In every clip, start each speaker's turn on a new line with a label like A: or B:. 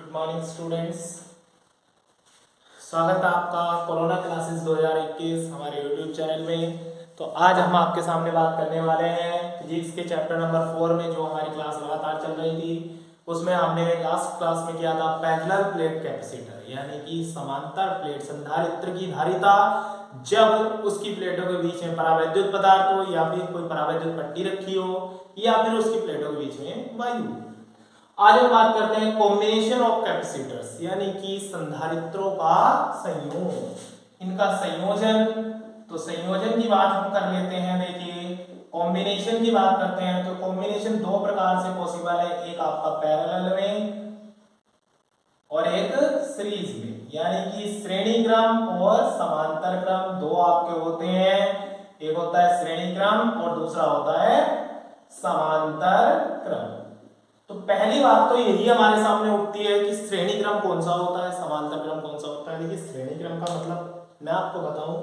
A: Good morning students. स्वागत है आपका कोरोना क्लासेस 2021 हमारे यूट्यूब चैनल में। तो आज हम आपके सामने बात करने वाले हैं फिजिक्स के चैप्टर नंबर 4 में जो हमारी क्लास लगातार चल रही थी उसमें हमने लास्ट क्लास में किया था पैरेलल प्लेट कैपेसिटर, यानी कि समांतर प्लेट संधारित्र की धारिता जब उसकी प्लेटों के बीच में परावैद्युत पदार्थ हो या फिर कोई परावैद्युत पट्टी रखी हो या फिर उसकी प्लेटों के बीच में वायु। आज हम बात करते हैं कॉम्बिनेशन ऑफ कैपेसिटर्स, यानी कि संधारित्रों का संयोग, इनका संयोजन। तो संयोजन की बात हम कर लेते हैं। देखिए कॉम्बिनेशन की बात करते हैं तो कॉम्बिनेशन दो प्रकार से पॉसिबल है, एक आपका पैरेलल में और एक सीरीज में, यानी कि श्रेणी क्रम और समांतर क्रम दो आपके होते हैं। एक होता है श्रेणी क्रम और दूसरा होता है समांतर क्रम। तो पहली बात तो यही हमारे सामने उठती है कि श्रेणी क्रम कौन सा होता है, समांतर क्रम कौन सा होता है। देखिए श्रेणी क्रम का मतलब मैं आपको बताऊं,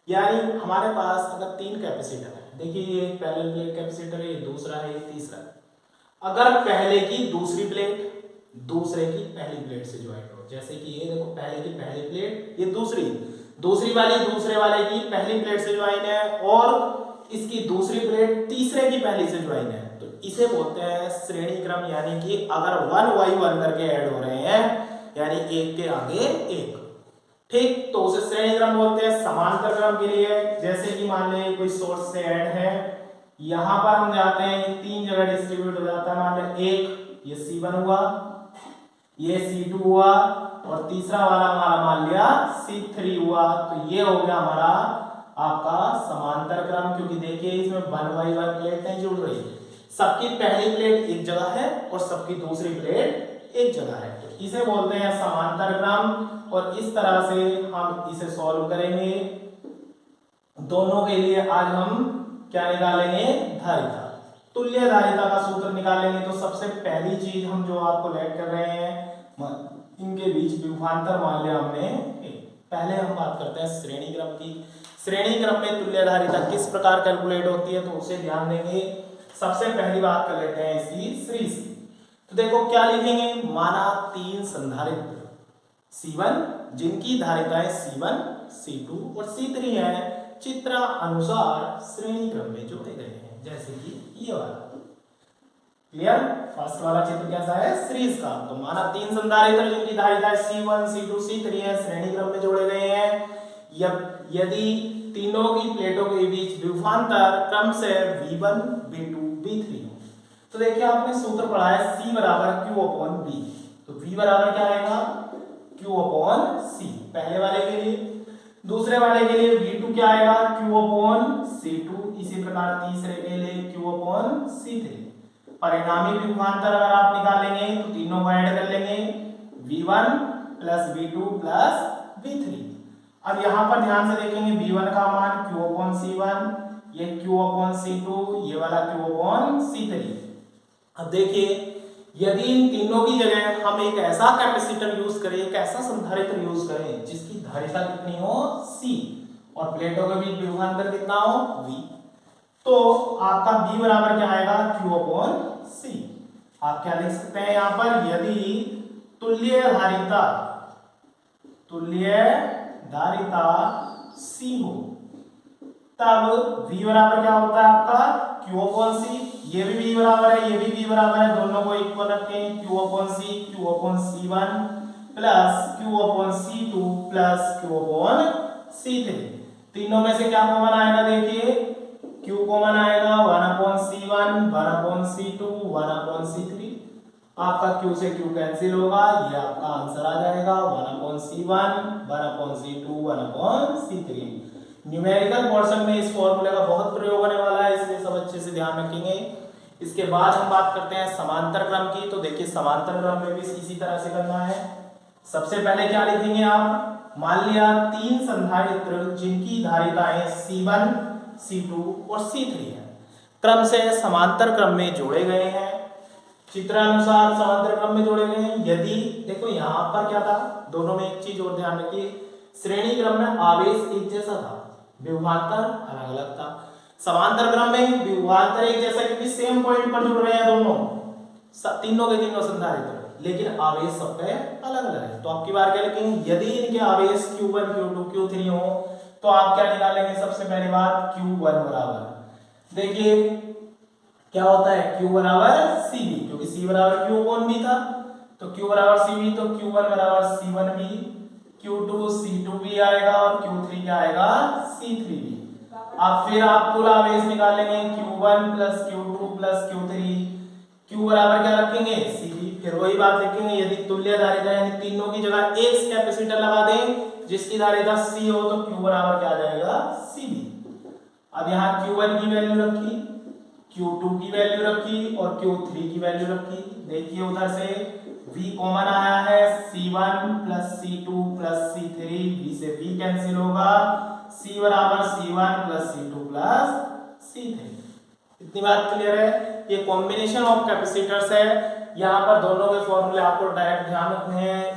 A: यानी हमारे पास अगर तीन कैपेसिटर है, देखिए ये एक पैरेलल प्लेट कैपेसिटर है, ये दूसरा है, ये तीसरा है। अगर पहले की दूसरी प्लेट दूसरे की पहली प्लेट से ज्वाइंट हो, जैसे कि ये देखो पहले की पहली प्लेट, ये दूसरी वाली दूसरे वाले की पहली प्लेट से ज्वाइन है और इसकी दूसरी प्लेट तीसरे की पहली से ज्वाइन है, तो इसे बोलते हैं श्रेणी क्रम। यानी कि अगर 1/1 करके ऐड हो रहे हैं, यानी एक के आगे एक, ठीक, तो उसे श्रेणी क्रम बोलते हैं। समांतर क्रम के लिए जैसे कि मान ले कोई सोर्स से ऐड है, यहां पर हम जाते हैं, ये तीन जगह डिस्ट्रीब्यूट हो जाता है। मान ले एक ये C1 हुआ, ये C2 हुआ और तीसरा वाला हमारा मान लिया C3 हुआ, तो ये हो गया हमारा आपका समांतर क्रम। क्योंकि देखिए इसमें 1/1 प्लेट नहीं जुड़ रही, सबकी पहली प्लेट एक जगह है और सबकी दूसरी प्लेट एक जगह है, तो इसे बोलते हैं समांतर क्रम। और इस तरह से हम इसे सॉल्व करेंगे। दोनों के लिए आज हम क्या निकालेंगे, धारिता, तुल्य धारिता का सूत्र निकालेंगे। तो सबसे पहली चीज हम जो आपको लेट कर रहे हैं, इनके बीच विभवांतर मान लिया हमने। पहले हम बात करते हैं श्रेणी क्रम की। श्रेणी क्रम में तुल्य धारिता किस प्रकार कैलकुलेट होती है, तो उसे ध्यान देंगे। सबसे पहली बात कर लेते हैं इसकी सीरीज। तो देखो क्या लिखेंगे, माना तीन संधारित्र C1 जिनकी धारिताएं C1, C2 और C3 है, चित्र अनुसार श्रेणी क्रम में जोड़े गए हैं, जैसे कि ये वाला। क्लियर? फर्स्ट वाला चित्र कैसा है, सीरीज का। तो माना तीन संधारित्र जिनकी धारिताएं C1, C2, C3 है, श्रेणी क्रम में जोड़े गए हैं। यदि तीनों की प्लेटों के बीच विभवांतर क्रम से V1, V2, V3 हो, तो देखिए आपने सूत्र पढ़ा है C बराबर Q/B। तो V बराबर क्या आएगा, Q/C पहले वाले के लिए। दूसरे वाले के लिए V2 क्या आएगा, Q/C2। इसी प्रकार तीसरे के लिए Q/C3। परिणामी विभवांतर अगर आप निकालेंगे तो तीनों को ऐड कर लेंगे, V1 + V2 + V3। अब यहां पर ध्यान से देखेंगे, V1 का मान Q/C1, ये Q/C2, ये वाला Q/C3। अब देखिए यदि इन तीनों की जगह हम एक ऐसा कैपेसिटर यूज करें, एक ऐसा संधारित्र यूज करें जिसकी धारिता कितनी हो, C, और प्लेटों के बीच विभवांतर कितना हो, V, तो आपका B बराबर क्या आएगा, Q/C। आप क्या लिख सकते हैं यहां पर, यदि तुल्य धारिता C हो तब V बराबर क्या होता है आपका, Q/C। ये भी V बराबर है, ये भी V बराबर है, दोनों को इक्वल रखें, Q/C, Q/C1 + Q/C2 + Q/C3। तीनों में से क्या कॉमन आएगा, देखिए Q कॉमन आएगा, 1/C1, 1/C2, 1/C3। आपका Q से Q कैंसिल होगा, ये आपका आंसर आ जाएगा 1/C1, 1/C2, 1/C3। Numerical portion में इस फॉर्मूले का बहुत प्रयोग होने वाला है, इसलिए सब अच्छे से ध्यान रखेंगे। इसके बाद हम बात करते हैं समांतर क्रम की। तो देखिए समांतर क्रम में भी इसी तरह से करना है। सबसे पहले क्या लिखेंगे आप, मान लिया तीन संधारित्र जिनकी धारिताएं C1, C2 और C3 है, क्रम से समांतर क्रम में जोड़े गए हैं, चित्रानुसार समांतर क्रम में जोड़े गए हैं। यदि देखो यहां पर क्या था, दोनों में एक चीज और ध्यान रखिए, श्रेणी क्रम में आवेश एक जैसा था, विभवांतर अलग अलग था। समांतर क्रम में विभवांतर एक जैसा, क्योंकि सेम पॉइंट पर जुड़ रहे हैं दोनों, तीनों के तीनों संधारित्र हैं, लेकिन आवेश सबके अलग अलग है। तो आपकी बार क्या लिखेंगे, यदि इनके आवेश Q1 Q2 Q3 हो तो आप क्या निकालेंगे, सबसे पहली बात Q1 बराबर, देखिए क्या होता है, Q बराबर Cv, क्योंकि C बराबर Q कौन भी था, तो Q बराबर Cv, तो Q1 बराबर C1v, Q2 C2v आएगा और Q3 क्या आएगा, C3v। अब फिर आप कुल आवेश निकालेंगे Q1 plus Q2 plus Q3, Q बराबर क्या रखेंगे, Cv, फिर वही बात लिखेंगे, यदि तुल्य धारिता यानी तीनों की जगह एक कैपेसिटर लगा दें जिसकी धारिता C हो तो Q बराबर क्या आ जाएगा, Cv। अब यहाँ Q1 की वैल्यू रखी, Q2 की वैल्यू रखी और Q3 की वैल्यू रखी। देखिए उधर से V कॉमन आया है, C1 plus C2 plus C3, V से V कैंसिल होगा, C बराबर C1 plus C2 plus C3। इतनी बात क्लियर है। ये कॉम्बिनेशन ऑफ कैपेसिटर्स है, यहाँ पर दोनों के फॉर्मूले आपको डायरेक्ट ध्यान रखने हैं।